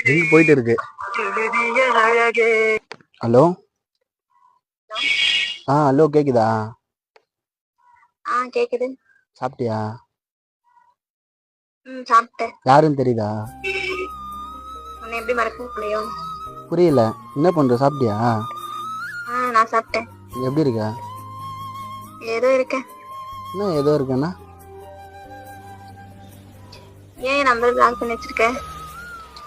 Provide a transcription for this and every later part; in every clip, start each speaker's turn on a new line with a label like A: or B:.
A: Ring போயிட்டு இருக்கு. Hello hello கேக்குதா?
B: கேக்குது.
A: சாப்பிட்டியா?
B: சாப்பிட்டேன்.
A: யாருன்னு தெரியுதா?
B: உன்னை எப்படி மறக்க முடியும்?
A: புரியல. என்ன பண்ற? சாப்பிட்டியா?
B: நான் சாப்பிட்டேன்.
A: எப்படி இருக்க?
B: ஏதோ இருக்கேன்.
A: என்ன ஏதோ இருக்கேன்னா?
B: ஏன் நம்பர் பிளாக் பண்ணி வச்சிருக்க?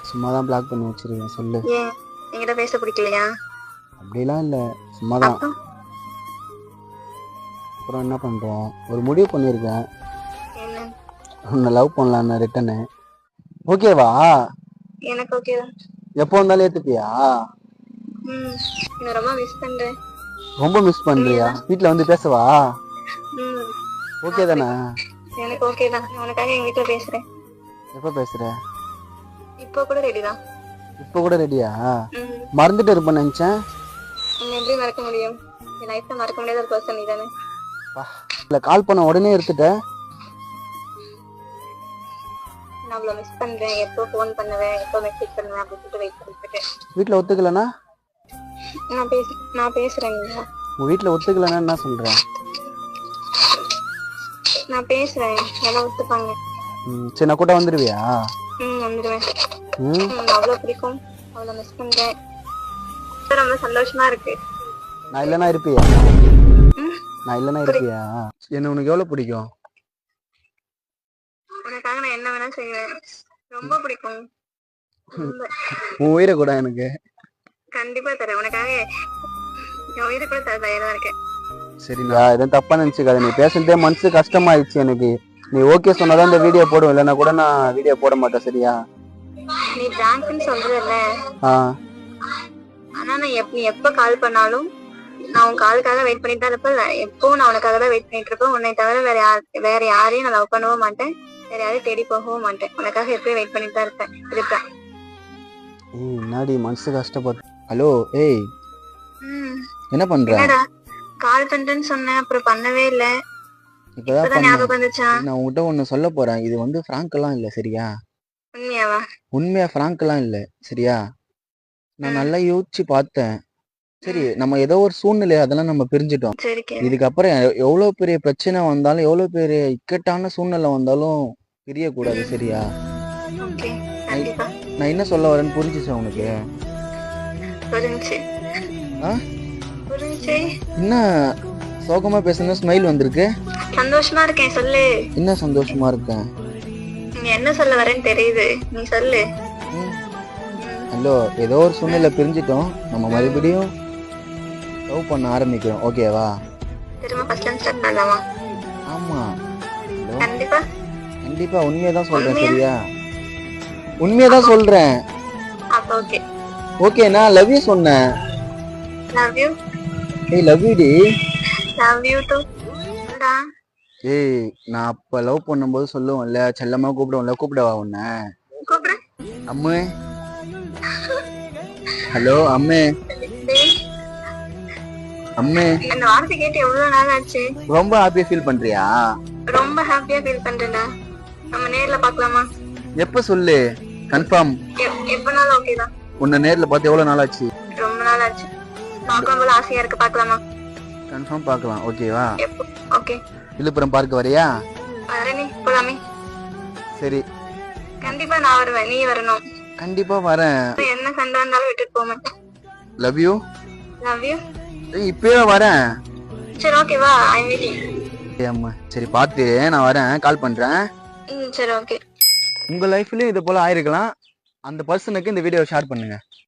A: சும்மாதான் பிளாக் பண்ணி வச்சிருக்கேன். சொல்லு.
B: ஏன் என்கிட்ட பேச பிடிக்கலையா?
A: அப்படிலாம் இல்ல, சும்மாதான். அப்புறம் என்ன பண்ற? ஒரு முடிவு பண்ணிருக்கேன்.
B: என்ன?
A: உன்னை லவ் பண்ணலான்னு ரிட்டனு. ஓகேவா?
B: எனக்கு ஓகே தான்.
A: எப்போ வந்தாலும் ஏத்துப்பியா?
B: நான் ரொம்ப மிஸ் பண்றேன்.
A: ரொம்ப மிஸ் பண்றியா? வீட்ல வந்து பேசவா? ஓகே தானே?
B: எனக்கு ஓகே தான். உனக்காக எங்க வீட்டுல பேசுறேன்.
A: எப்ப பேசுற?
B: இப்போ கூட ரெடி தான்.
A: இப்போ கூட ரெடியா? மறந்துட்டு இருப்பேன் நினைச்சேன்.
B: உன்னை எப்படி மறக்க முடியும்? என் லைஃப்ல மறக்க முடியாத ஒரு பர்சன் நீ தானே.
A: இல்ல, கால் பண்ண உடனே எடுத்துட்ட.
B: நான் அவ்வளவு மிஸ் பண்றேன். எப்போ போன் பண்ணுவேன், எப்போ மெசேஜ் பண்ணுவேன் அப்படின்னு சொல்லிட்டு வெயிட் பண்ணிட்டு இருக்கேன்.
A: வீட்டுல ஒத்துக்கலனா?
B: நான் பேசுறேன்.
A: உங்க வீட்டுல ஒத்துக்கலனா என்ன சொல்ற?
B: நான் பேசுறேன், எல்லாம் ஒத்துப்பாங்க.
A: சரி, நான் கூட வந்துடுவியா?
B: வந்துடுவேன். அவ்வளவு பிடிக்கும், அவ்வளவு மிஸ் பண்றேன். ரொம்ப சந்தோஷமா இருக்கு.
A: நான் இல்லனா இருப்பியா? நான் இல்லனா இருப்பியா? என்ன உனக்கு எவ்வளவு பிடிக்கும்?
B: உனக்காக நான் என்ன வேணா செய்வேன். ரொம்ப பிடிக்கும்.
A: உன் உயிரை கூட எனக்கு.
B: கண்டிப்பா தரேன். உனக்காக என் உயிரை கூட தர தயாரா இருக்கேன்.
A: சரிண்ணா, எதுவும் தப்பா நினைச்சுக்காத. நீ பேசுறதே மனசு கஷ்டமாயிடுச்சு எனக்கு. நீ ஓகே சொன்னாதான் இந்த வீடியோ போடுவேன், இல்லைன்னா கூட நான் வீடியோ போட மாட்டேன். சரியா?
B: நீ பிராங்க்னு சொல்றல. ஆனா நான் நீ எப்ப கால் பண்ணாலும் நான் உன் காலுக்காக வெயிட் பண்ணிட்டு தான் இருப்பேன். எப்பவும் நான் உனக்காக தான் வெயிட் பண்ணிட்டு இருப்பேன். உன்னை தவிர வேற யாரையும் நான் லவ் பண்ணவும் மாட்டேன். வேற யாரையும் தேடி போகவும் மாட்டேன். உனக்காக எப்பயும் வெயிட் பண்ணிட்டு தான் இருப்பேன்.
A: என்னடி மனசு கஷ்டப்பட்டு. ஹலோ, ஏய், என்ன பண்ற?
B: கால் பண்றேன்னு சொன்னேன், அப்புறம் பண்ணவே இல்ல. இப்பதான் ஞாபகம் வந்துச்சா?
A: நான் உன்கிட்ட ஒண்ணு சொல்ல போறேன். இது வந்து பிராங்க் எல்லாம் இல்ல, சரியா?
B: உண்மையாவா?
A: உண்மையா பிராங்க் எல்லாம் இல்ல, சரியா? நான் நல்லா யோசிச்சு பார்த்தேன். சரி, நம்ம ஏதோ ஒரு சூழ்நிலை அதெல்லாம் நம்ம பிரிஞ்சிட்டோம். இதுக்கப்புறம் எவ்வளவு பெரிய பிரச்சனை வந்தாலும், எவ்வளவு பெரிய இக்கட்டான சூழ்நிலை வந்தாலும் பிரிய கூடாது. சரியா? நான் என்ன சொல்ல வரேன்னு புரிஞ்சுச்சா உனக்கு? என்ன சோகமா பேசுன? ஸ்மைல் வந்திருக்கு.
B: சந்தோஷமா இருக்கேன். சொல்லு.
A: என்ன சந்தோஷமா இருக்கேன்?
B: நீ என்ன சொல்ல வரேன்னு தெரியுது, நீ சொல்லு.
A: ஹலோ, ஏதோ ஒரு சூழ்நிலை பிரிஞ்சிட்டோம். நம்ம மறுபடியும் லவ் பண்ண ஆரம்பிக்கிறோம். ஓகேவா?
B: திரும்ப ஃபர்ஸ்ட் டைம் ஸ்டார்ட் பண்ணலாமா?
A: ஆமா,
B: கண்டிப்பா
A: கண்டிப்பா உண்மையதான் சொல்றேன். சரியா? உண்மையதான் சொல்றேன்.
B: அப்ப ஓகே.
A: ஓகே, நான் லவ் யூ சொன்னேன்.
B: Love you.
A: ஏய், லவ் யூ டி.
B: Love you too.
A: ஏய், நான் அப்ப லவ் பண்ணும்போது சொல்லுவோம்ல, செல்லமா கூப்பிடுவோம்ல, கூப்பிடவா உன்னை?
B: கூப்பிடு.
A: அம்மே. ஹலோ அம்மே. அம்மே,
B: இந்த வார்த்தை கேட்டு எவ்வளவு நாள் ஆச்சு?
A: ரொம்ப ஹாப்பியா ஃபீல் பண்றியா?
B: ரொம்ப ஹாப்பியா ஃபீல் பண்றேன்டா. நம்ம நேர்ல பார்க்கலாமா?
A: எப்ப சொல்லு, கன்ஃபார்ம்.
B: எப்பனாலும் ஓகே தான்.
A: உன்னை நேர்ல பார்த்து எவ்வளவு நாள் ஆச்சு?
B: ரொம்ப நாள் ஆச்சு. பார்க்கும்போது ஆசையா இருக்கு. பார்க்கலாமா?
A: கன்ஃபார்ம் பார்க்கலாம். ஓகேவா?
B: ஓகே.
A: விழுப்புரம் பார்க்க வரியா?
B: வரேனே, போலாமே.
A: சரி,
B: கண்டிப்பா நான் வருவேன், நீ வரணும்.
A: கண்டிப்பா வரேன்.
B: என்ன சண்டை இருந்தாலும் விட்டுட்டு போக மாட்டேன்.
A: Love you.
B: Love you.
A: இப்பவே வரேன்.
B: சரி, ஓகேவா? ஐ அம் வெயிட்டிங்.
A: அம்மா, சரி பாத்து நான் வரேன், கால் பண்றேன்.
B: சரி, ஓகே.
A: உங்க லைஃப்லயும் இது போல ஆயிருக்கலாம். அந்த பர்சனுக்கு இந்த வீடியோ ஷேர் பண்ணுங்க.